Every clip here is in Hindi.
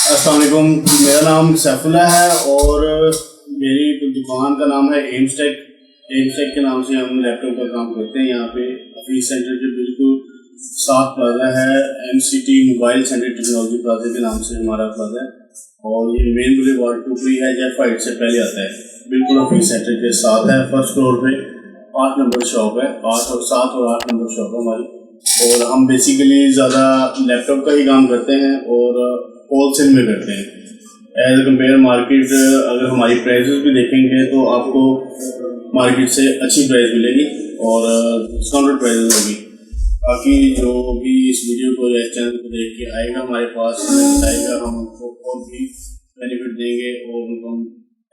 अस्सलाम वालेकुम, मेरा नाम सैफुल्लाह है और मेरी दुकान का नाम है एम्सटेक। एम्सटेक के नाम से हम लैपटॉप का काम करते हैं। यहाँ पे ऑफिस सेंटर के बिल्कुल साथ प्लाजा है, MCT mobile centre technology plaza के नाम से हमारा प्लाजा है और ये मेन बुलेवार्ड टुकड़ी है, जेफ हाइट से पहले आता है, बिल्कुल ऑफिस सेंटर के साथ है। फर्स्ट फ्लोर पे 8 नंबर शॉप है, 7 और 8 नंबर शॉप है हमारी। और हम बेसिकली ज़्यादा लैपटॉप का ही काम करते हैं और होलसेल में करते हैं। एज कम्पेयर मार्केट अगर हमारी प्राइसेस भी देखेंगे तो आपको मार्केट से अच्छी प्राइस मिलेगी और डिस्काउंटेड प्राइस होगी। बाकी जो भी इस वीडियो को या चैनल को देख के आएगा हमारे पास बताएगा, हम उनको और भी बेनिफिट देंगे और उनको हम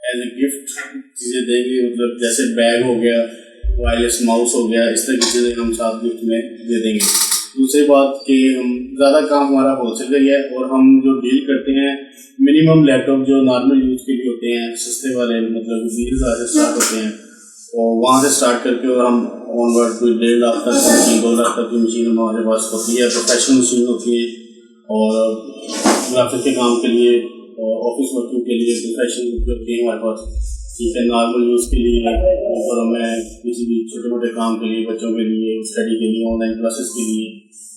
एज ए गिफ्ट चीज़ें देंगे। मतलब जैसे बैग हो गया, वायरलेस माउस हो गया, इस तरह की चीज़ें हम साथ गिफ्ट में दे देंगे। दूसरी बात कि हम ज़्यादा काम हमारा होलसेल का ही है और हम जो डील करते हैं मिनिमम लैपटॉप जो नॉर्मल यूज़ के लिए होते हैं, सस्ते वाले, मतलब 20,000 से स्टार्ट होते हैं और वहाँ से स्टार्ट करके और हम ऑनवर्ड कोई 1.5 लाख तक की मशीन, 2 लाख तक की मशीन हमारे पास होती है। प्रोफेशनल मशीन होती है और ग्राफिक के काम के लिए और ऑफिस वर्किंग के लिए प्रोफेशनल होती है हमारे पास। ठीक है, नॉर्मल यूज़ के लिए और हमें किसी भी छोटे मोटे काम के लिए, बच्चों के लिए, स्टडी के लिए, ऑनलाइन क्लासेस के लिए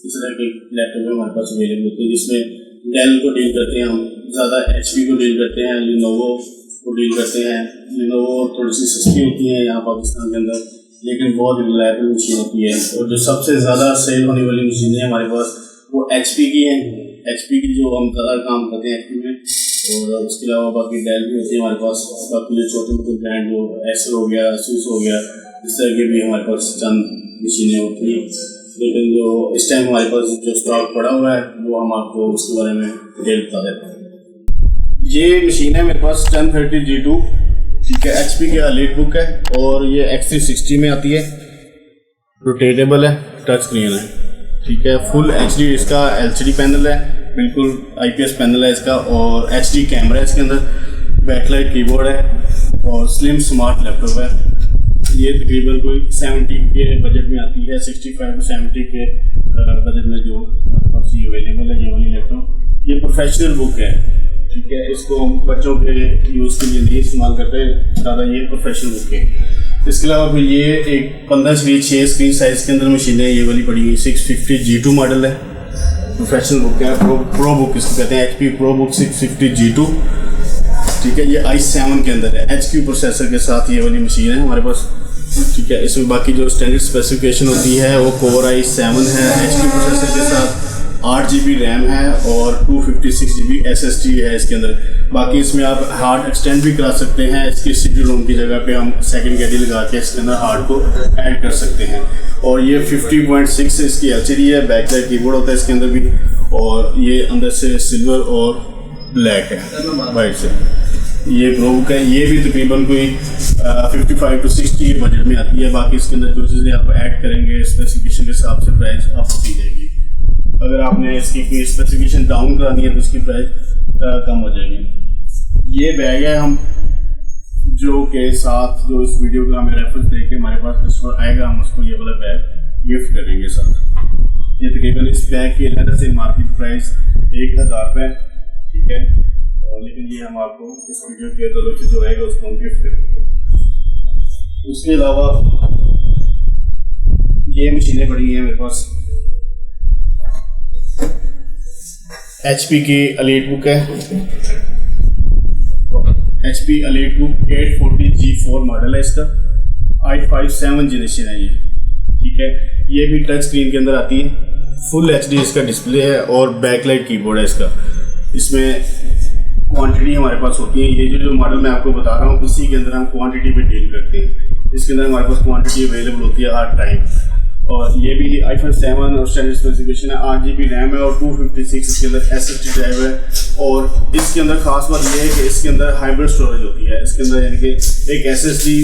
इस तरह के लैपटॉप हमारे पास अवेलेबल होते हैं, जिसमें डेल को डील करते हैं हम, ज़्यादा HP को डील करते हैं, लिनोवो को डील करते हैं। लिनोवो थोड़ी सी सस्ती होती है यहाँ पाकिस्तान के अंदर, लेकिन बहुत रिलायबल मशीन होती है। और जो सबसे ज़्यादा सेल होने वाली मशीनें हमारे पास वो HP की हैं। HP की जो हम ज़्यादा काम करते हैं HP में, और उसके अलावा बाकी डेल भी होती है हमारे पास। बाकी जो छोटे मोटे ब्रांड जो एसर हो गया, ASUS हो गया, इस तरह के भी हमारे पास चंद मशीनें होती हैं। लेकिन जो इस टाइम हमारे पास जो स्टॉक पड़ा हुआ है वो हम आपको उसके बारे में डिटेल बता देते हैं। ये मशीन है मेरे पास 1030 G2, ठीक है, HP की एलीट बुक है और ये X360 में आती है, रोटेटेबल है, टच स्क्रीन है, ठीक है, फुल HD इसका LCD पैनल है, बिल्कुल IPS पैनल है इसका और HD कैमरा है इसके अंदर, बैकलाइट कीबोर्ड है और स्लिम स्मार्ट लैपटॉप है। ये तकरीबन कोई 70 के बजट में आती है, 65 to 70 के बजट में जो हमारे पास ये अवेलेबल है ये वाली लैपटॉप। ये प्रोफेशनल बुक है, ठीक है, इसको हम बच्चों के यूज़ के लिए नहीं इस्तेमाल करते ज़्यादा, ये प्रोफेशनल बुक है। इसके अलावा फिर ये एक 15:6 स्क्रीन साइज़ के अंदर मशीन है, ये वाली पड़ी हुई 650 G2 मॉडल है, प्रोफेशनल बुक है, प्रो बुक इसको कहते हैं, HP प्रो बुक 650 G2, ठीक है। ये i7 के अंदर है, HQ प्रोसेसर के साथ ये वाली मशीन है हमारे पास, ठीक है। इसमें बाकी जो स्टैंडर्ड स्पेसिफिकेशन होती है वो कोर i7 है, HQ प्रोसेसर के साथ 8 GB रैम है और 256 GB SSD है इसके अंदर। बाकी इसमें आप हार्ड एक्सटेंड भी करा सकते हैं, इसकी CPU रोम की जगह पे हम सेकंड कैडी लगा के इसके अंदर हार्ड को ऐड कर सकते हैं। और ये 50.6 इसकी LCD है, बैकलाइट कीबोर्ड होता है इसके अंदर भी, और ये अंदर से सिल्वर और ब्लैक है वाइट से। ये प्रो बुक है, ये भी तकरीबन कोई 55 to 60 के बजट में आती है। बाकी इसके अंदर जो चीज़ें आप ऐड करेंगे स्पेसिफिकेशन के हिसाब से प्राइस आपको दी जाएगी। अगर आपने इसकी कोई स्पेसिफिकेशन डाउन करानी है तो इसकी प्राइस कम हो जाएगी। ये बैग है हम जो के साथ जो इस वीडियो का हमें रेफरेंस दे के हमारे पास कस्टमर आएगा, हम उसको ये वाला बैग गिफ्ट करेंगे साथ। ये तकरीबन इस बैग की अलग से मार्केट प्राइस 1000 रुपये, ठीक है, और लेकिन ये हम आपको इस वीडियो के तरफ से जो रहेगा उसको हम गिफ्ट करेंगे। उसके अलावा ये मशीनें पड़ी हैं मेरे पास, HP की एलीट बुक है, HP elite book 840 G4 model है इसका, i5 7 जनरेशन है ये, ठीक है। ये भी टच स्क्रीन के अंदर आती है, फुल HD इसका डिस्प्ले है और बैकलाइट कीबोर्ड है इसका। इसमें क्वांटिटी हमारे पास होती है, ये जो मॉडल मैं आपको बता रहा हूँ इसी के अंदर हम क्वांटिटी पे डील करते हैं। इसके अंदर हमारे पास क्वांटिटी अवेलेबल होती है हर टाइम। और ये भी i5 7 और स्टैंडर्ड स्पेसिफिकेशन है, 8 GB रैम है और 256 इसके अंदर SSD ड्राइव है। और इसके अंदर खास बात ये है कि इसके अंदर हाइब्रिड स्टोरेज होती है, इसके अंदर यानी कि एक SSD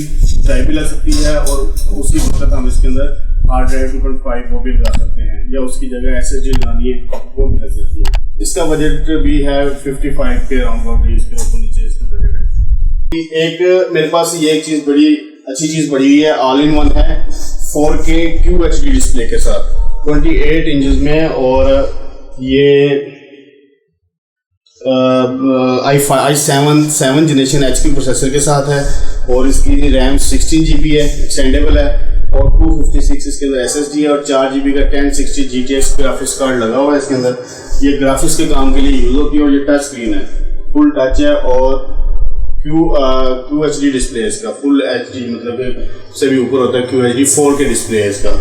ड्राइव भी लग सकती है और उसकी वक्त हम इसके अंदर हार्ड ड्राइव 2.5 वो भी लगा सकते हैं, या उसकी जगह SSD लगानी है वो भी लग सकती है। इसका बजट भी है 55 के अराउंड, इसके ऊपर नीचे इसका बजट है। एक मेरे पास ये एक चीज़ बड़ी अच्छी चीज़ पड़ी हुई है, ऑल इन वन है, 4K QHD डिस्प्ले के साथ 28 इंचेस में, और ये i7 जनरेशन HP प्रोसेसर के साथ है और इसकी रैम 16 GB है, एक्सटेंडेबल है और 256 इसके अंदर SSD है और 4 GB का 1060 GTX ग्राफिक्स कार्ड लगा हुआ है इसके अंदर। ये ग्राफिक्स के काम के लिए यूज़ होती है और ये टच स्क्रीन है, फुल टच है और QHD डिस्प्ले है इसका, फुल HD मतलब उससे भी ऊपर होता है, QHD 4K डिस्प्ले है इसका।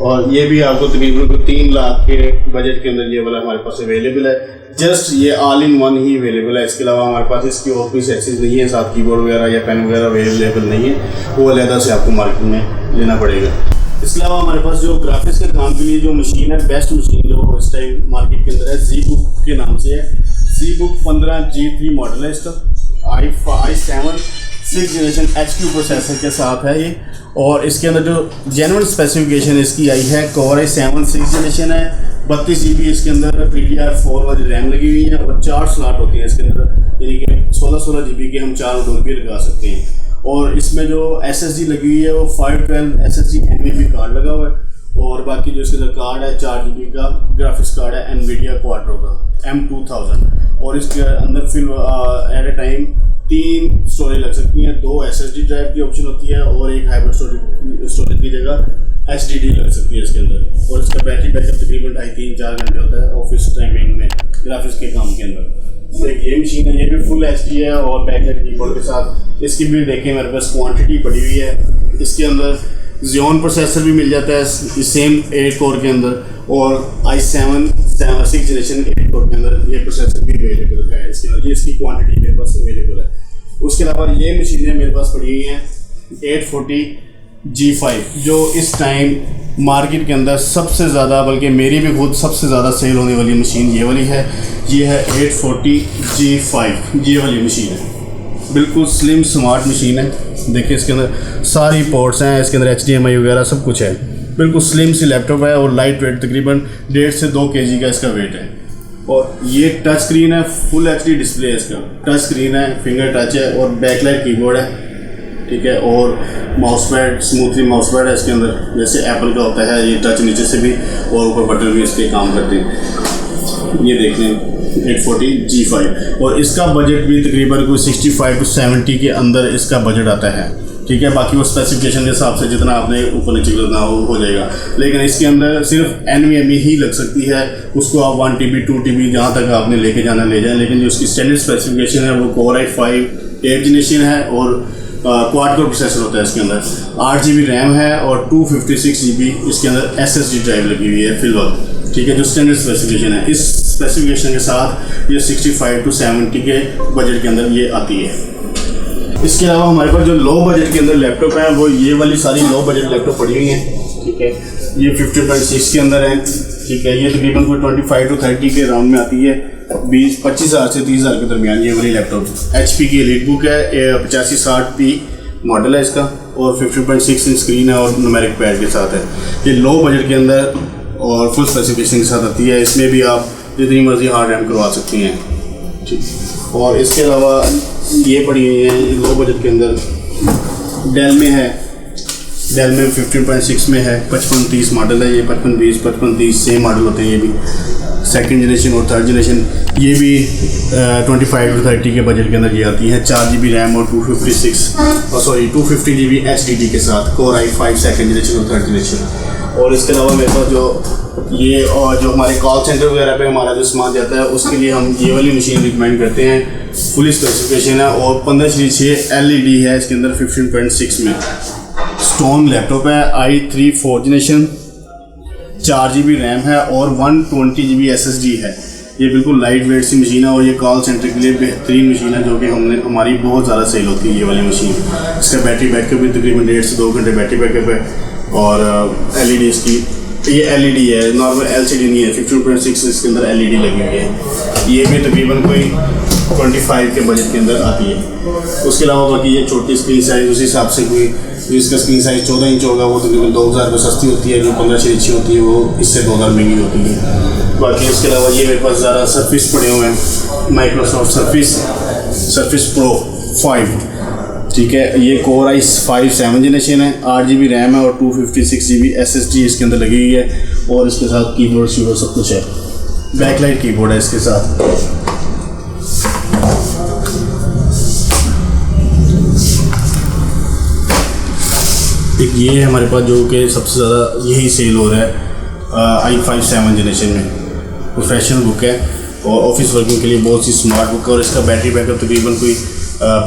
और ये भी आपको तकरीबन 3 लाख के बजट के अंदर ये वाला हमारे पास अवेलेबल है। जस्ट ये all in one he available है, इसके अलावा हमारे पास इसकी और कोई एक्सेस नहीं है, साथ कीबोर्ड वगैरह या पेन वगैरह अवेलेबल नहीं है, वो अलहदा से आपको मार्केट में लेना पड़ेगा। इसके अलावा हमारे पास जो ग्राफिक्स के काम के लिए जो मशीन है, बेस्ट मशीन जो इस टाइम मार्केट के अंदर है, ZBook के नाम से है। ZBook 15G3 मॉडल है इसका, i7 6 जनरेशन HP प्रोसेसर के साथ है ये। और इसके अंदर जो जेन्युइन स्पेसिफिकेशन इसकी आई है, Core i7 6 जनरेशन है, 32 GB इसके अंदर DDR4 वाली रैम लगी हुई है और 4 स्लॉट होती हैं इसके अंदर, यानी कि 16 GB के हम 4 डोर भी लगा सकते हैं। और इसमें जो SSD लगी हुई है वो 512 SSD NVMe कार्ड लगा हुआ है और बाकी जो इसके अंदर कार्ड है 4 GB का ग्राफिक्स कार्ड है NVIDIA Quadro का M2000 और इसके अंदर फिर एट ए टाइम 3 स्टोरेज लग सकती हैं, 2 SSD ड्राइव की ऑप्शन होती है और एक हाइब्रिड स्टोरेज की जगह HDD लग सकती है इसके अंदर। और इसका बैटरी बैकअप तकरीबन 2.5-3-4 घंटे होता है ऑफिस टाइमिंग में ग्राफिक्स के काम के अंदर। ये मशीन है, ये भी फुल HD है और बैकलाइट कीबोर्ड के साथ। इसकी भी देखें मेरे पास क्वांटिटी पड़ी हुई है, इसके अंदर Xeon प्रोसेसर भी मिल जाता है सेम 8 कोर के अंदर और i7 6 जनरेशन 8 कोर के अंदर ये प्रोसेसर भी अवेलेबल है इसके अंदर, ये इसकी क्वांटिटी मेरे पास अवेलेबल है। उसके अलावा ये मशीनें मेरे पास पड़ी हुई हैं 840G5 जो इस टाइम मार्केट के अंदर सबसे ज़्यादा, बल्कि मेरी भी खुद सबसे ज़्यादा सेल होने वाली मशीन ये वाली है। ये है 840G5, ये वाली मशीन है, बिल्कुल स्लिम स्मार्ट मशीन है। देखिए इसके अंदर सारी पोर्ट्स हैं, इसके अंदर HDMI वगैरह सब कुछ है, बिल्कुल स्लिम सी लैपटॉप है और लाइट वेट, तकरीबन 1.5 से 2 kg का इसका वेट है। और ये टच स्क्रीन है, फुल HD डिस्प्ले है इसका, टच स्क्रीन है, फिंगर टच है और बैकलाइट कीबोर्ड है, ठीक है। और mouse pad, smoothly mouse pad है इसके अंदर, जैसे एप्पल का होता है, ये टच नीचे से भी और ऊपर बटन भी इसके काम करते हैं। ये देख लें 840G5 और इसका बजट भी तकरीबन कोई 65 to 70 के अंदर इसका बजट आता है, ठीक है। बाकी वो स्पेसिफिकेशन के हिसाब से जितना आपने ऊपर नीचे करना हो जाएगा, लेकिन इसके अंदर सिर्फ NVMe ही लग सकती है, उसको आप 1 TB 2 TB जहाँ तक आपने लेके जाना ले जाएं। लेकिन जो उसकी स्टैंडर्ड स्पेसिफिकेशन है वो Core i5 8 जनरेशन है और क्वाड कोर प्रोसेसर होता है इसके अंदर, 8 GB रैम है और 256 GB इसके अंदर SSD ड्राइव लगी हुई है फिलहाल, ठीक है, जो स्टैंडर्ड स्पेसिफिकेशन है। इस स्पेसिफिकेशन के साथ ये 65 to 70 के बजट के अंदर ये आती है। इसके अलावा हमारे पास जो लो बजट के अंदर लैपटॉप हैं वो ये वाली सारी लो बजट लैपटॉप पड़ी हुई हैं, ठीक है। ये 50.6 के अंदर है, ठीक है। ये तकरीबन कोई 25 to 30 के राउंड में आती है, 25,000 से 30,000 के दरमियान ये वाली लैपटॉप। HP की EliteBook है, 8560P मॉडल है इसका और 50.6 इंच स्क्रीन है और न्यूमेरिक पैड के साथ है। ये लो बजट के अंदर और फुल स्पेसिफिकेशन के साथ आती है। इसमें भी आप जितनी मर्जी हार्ड रैम करवा सकती हैं, ठीक। और इसके अलावा ये पड़ी हुई है लो बजट के अंदर, डेल में है, डेल में 15.6 में है, 5530 मॉडल है ये, 5520 5530 सेम मॉडल होते हैं ये भी, सेकंड जनरेशन और थर्ड जनरेशन। ये भी 25 to 30 के बजट के अंदर ये आती है, 4 GB रैम और 250 GB HDD के साथ, Core i5 सेकंड जनरेशन और थर्ड जनरेशन। और इसके अलावा मेरे पास जो ये और जो हमारे कॉल सेंटर वगैरह पे हमारा जो सामान जाता है उसके लिए हम ये वाली मशीन रिकमेंड करते हैं, फुल स्पेसिफिकेशन है और 15/6 LED है इसके अंदर 15.6 में। स्टोन लैपटॉप है, i3 4th generation, 4 GB RAM है और 120 GB SSD है। ये बिल्कुल लाइट वेट सी मशीन है और ये कॉल सेंटर के लिए बेहतरीन मशीन है, जो कि हमारी बहुत ज़्यादा सेल होती है ये वाली मशीन। इसका बैटरी बैकअप भी तकरीबन 1.5 से 2 घंटे बैटरी बैकअप है और LED इसकी, ये LED है, नॉर्मल LCD नहीं है, 15.6 इसके अंदर LED लगी हुई है। ये भी तकरीबन कोई 25 के बजट के अंदर आती है। उसके अलावा बाकी ये छोटी स्क्रीन साइज़ उसी हिसाब से कोई जिसका स्क्रीन साइज़ 14 इंच होगा वो तकरीबन 2000 रुपये सस्ती होती है, जो 15 इंच होती है वो इससे 2000 महंगी होती है। बाकी इसके अलावा ये मेरे पास ज़्यादा सर्फिस पड़े हुए हैं, माइक्रोसॉफ्ट सर्फिस प्रो 5, ठीक है। ये Core i5 7 जनरेशन है, 8 GB रैम है और 256 GB SSD इसके अंदर लगी हुई है और इसके साथ कीबोर्ड शीबोर्ड सब कुछ है, बैकलाइट कीबोर्ड है इसके साथ। एक ये है हमारे पास जो कि सबसे ज़्यादा यही सेल हो रहा है i5 7 जनरेशन में। प्रोफेशनल बुक है और ऑफिस वर्किंग के लिए बहुत सी स्मार्ट बुक है और इसका बैटरी बैकअप तकरीबन कोई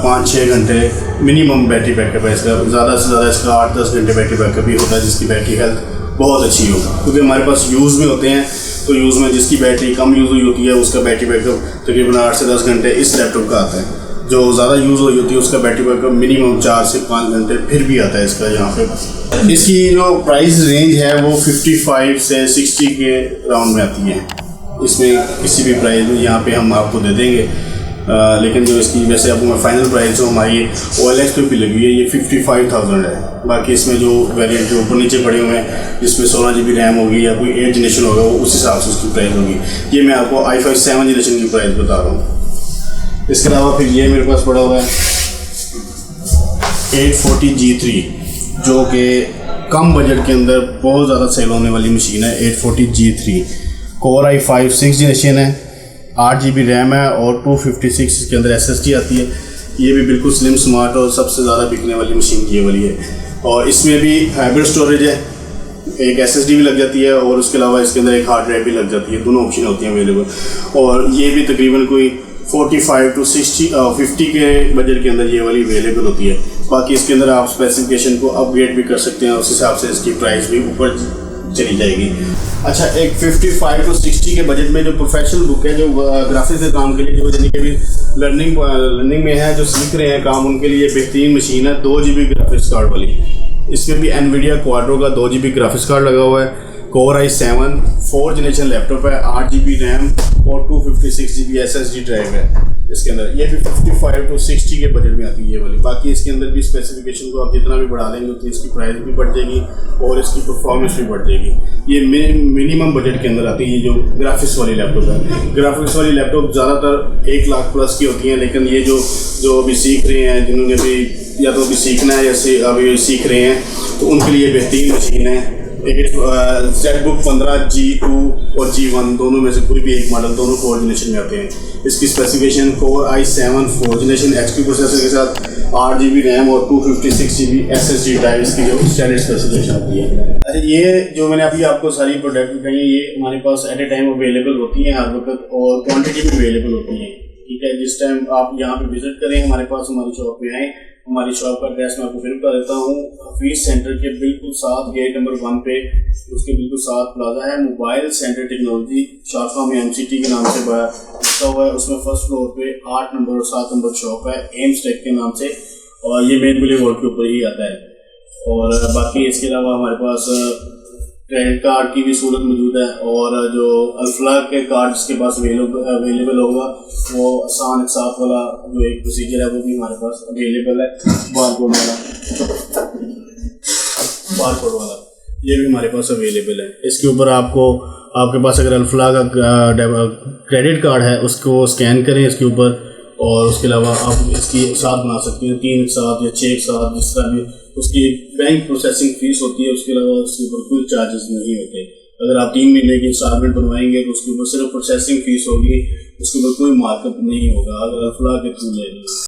5-6 घंटे मिनिमम बैटरी बैकअप है इसका। ज़्यादा से ज़्यादा इसका 8-10 घंटे बैटरी बैकअप भी होता है जिसकी बैटरी हेल्थ बहुत अच्छी हो, क्योंकि हमारे पास यूज़ में होते हैं। तो यूज़ में जिसकी बैटरी कम यूज़ हुई होती है उसका बैटरी बैकअप तकरीबन 8 से 10 घंटे इस लैपटॉप का आता है। जो ज़्यादा यूज़ हुई होती है उसका बैटरी बैकअप मिनिमम 4 से 5 घंटे फिर भी आता है इसका यहाँ पे। इसकी जो प्राइस रेंज है वो 55 से 60 के राउंड में आती है। इसमें किसी भी प्राइस में यहाँ पे हम आपको दे देंगे, लेकिन जो इसकी वैसे आपको मैं फाइनल प्राइस जो हमारी OLX पे भी लगी है ये 55,000 है। बाकी इसमें जो वेरिएंट जो ऊपर नीचे पड़े हुए हैं जिसमें 16 GB रैम होगी या कोई 8 जनरेशन होगा वो उस हिसाब से उसकी प्राइस होगी। ये मैं आपको i5 7 जनरेशन की प्राइस बता रहा हूँ। इसके अलावा फिर ये मेरे पास पड़ा हुआ है 840G3 जो कि कम बजट के अंदर बहुत ज़्यादा सेल होने वाली मशीन है। 840G3 कोर i5 6 जनरेशन है, 8 GB रैम है और 256 के अंदर SSD आती है। ये भी बिल्कुल स्लिम स्मार्ट और सबसे ज़्यादा बिकने वाली मशीन ये वाली है। और इसमें भी हाइब्रिड स्टोरेज है, एक SSD भी लग जाती है और उसके अलावा इसके अंदर एक हार्ड ड्राइव भी लग जाती है। दोनों ऑप्शन होती हैं अवेलेबल। और ये भी तकरीबन कोई 45 to 50 के बजट के अंदर ये वाली अवेलेबल होती है। बाकी इसके अंदर आप स्पेसिफिकेशन को अपग्रेड भी कर सकते हैं, उस हिसाब से इसकी प्राइस भी ऊपर चली जाएगी। अच्छा, एक 55 to 60 के बजट में जो प्रोफेशनल बुक है जो ग्राफिक्स के काम के लिए जो यानी कि अभी लर्निंग में है, जो सीख रहे हैं काम, उनके लिए बेहतरीन मशीन है 2 GB ग्राफिक्स कार्ड वाली। इसमें भी NVIDIA क्वाड्रो का 2 GB ग्राफिक्स कार्ड लगा हुआ है। कोर i7 4 जनरेशन लैपटॉप है, 8 GB रैम और 256 GB SSD ड्राइव है इसके अंदर। ये भी 55 to 60 के बजट में आती है ये वाली। बाकी इसके अंदर भी स्पेसिफिकेशन को आप जितना भी बढ़ा लेंगे उतनी इसकी प्राइस भी बढ़ जाएगी और इसकी परफॉर्मेंस भी बढ़ जाएगी। ये मिनिमम बजट के अंदर आती है ये जो ग्राफिक्स वाली लैपटॉप है। ग्राफिक्स वाली लैपटॉप ज़्यादातर 1 लाख प्लस की होती हैं, लेकिन ये जो अभी सीख रहे हैं, जिन्होंने भी या तो अभी सीखना है या अभी सीख रहे हैं, तो उनके लिए बेहतरीन मशीन है। ZBook 15 G2 और G1 दोनों में से कोई भी एक मॉडल, दोनों 4 जनरेशन में आते हैं। इसकी specification core i7 4 generation XP processor के साथ 8 GB रैम और 256 GB SSD ड्राइव इसकी जो स्टैंडर्ड स्पेसिफिकेशन होती है। अच्छा, ये जो मैंने अभी आपको सारी प्रोडक्ट बताई है ये हमारे पास एट ए टाइम अवेलेबल होती हैं हर वक्त और क्वान्टिटी में अवेलेबल होती हैं। ठीक है, जिस टाइम आप यहाँ पे विजिट करें हमारे पास, हमारी शॉप पे आएँ। हमारी शॉप का एड्रेस मैं आपको फिर बता देता हूँ। हफीज सेंटर के बिल्कुल साथ गेट नंबर 1 पे उसके बिल्कुल साथ प्लाजा है मोबाइल सेंटर टेक्नोलॉजी, शाखा में MCT के नाम से लिखा हुआ है। उसमें फर्स्ट फ्लोर पे 8 नंबर और 7 नंबर शॉप है एम्सटेक के नाम से, और ये मेन बुले रोड के ऊपर ही आता है। और बाकी इसके अलावा हमारे पास क्रेडिट कार्ड की भी सहूलत मौजूद है और जो अल्फलाक के कार्ड जिसके पास अवेलेबल होगा वो आसान एक साथ वाला जो एक प्रोसीजर है वो भी हमारे पास अवेलेबल है। बारकोड वाला ये भी हमारे पास अवेलेबल है। इसके ऊपर आपके पास अगर अल्फलाक का क्रेडिट कार्ड है उसको स्कैन करें इसके ऊपर, और उसके अलावा आप इसकी साथ बना सकते हैं 3 एक साथ या 6 एक साथ, जिस तरह भी। उसकी बैंक प्रोसेसिंग फीस होती है, उसके अलावा उसके ऊपर कोई चार्जेस नहीं होते। अगर आप 3 महीने की इंस्टॉलमेंट बनवाएंगे तो उसके ऊपर सिर्फ प्रोसेसिंग फीस होगी, उसके ऊपर कोई मार्कअप नहीं होगा अगर अल्फलाक के थ्रू लेंगे।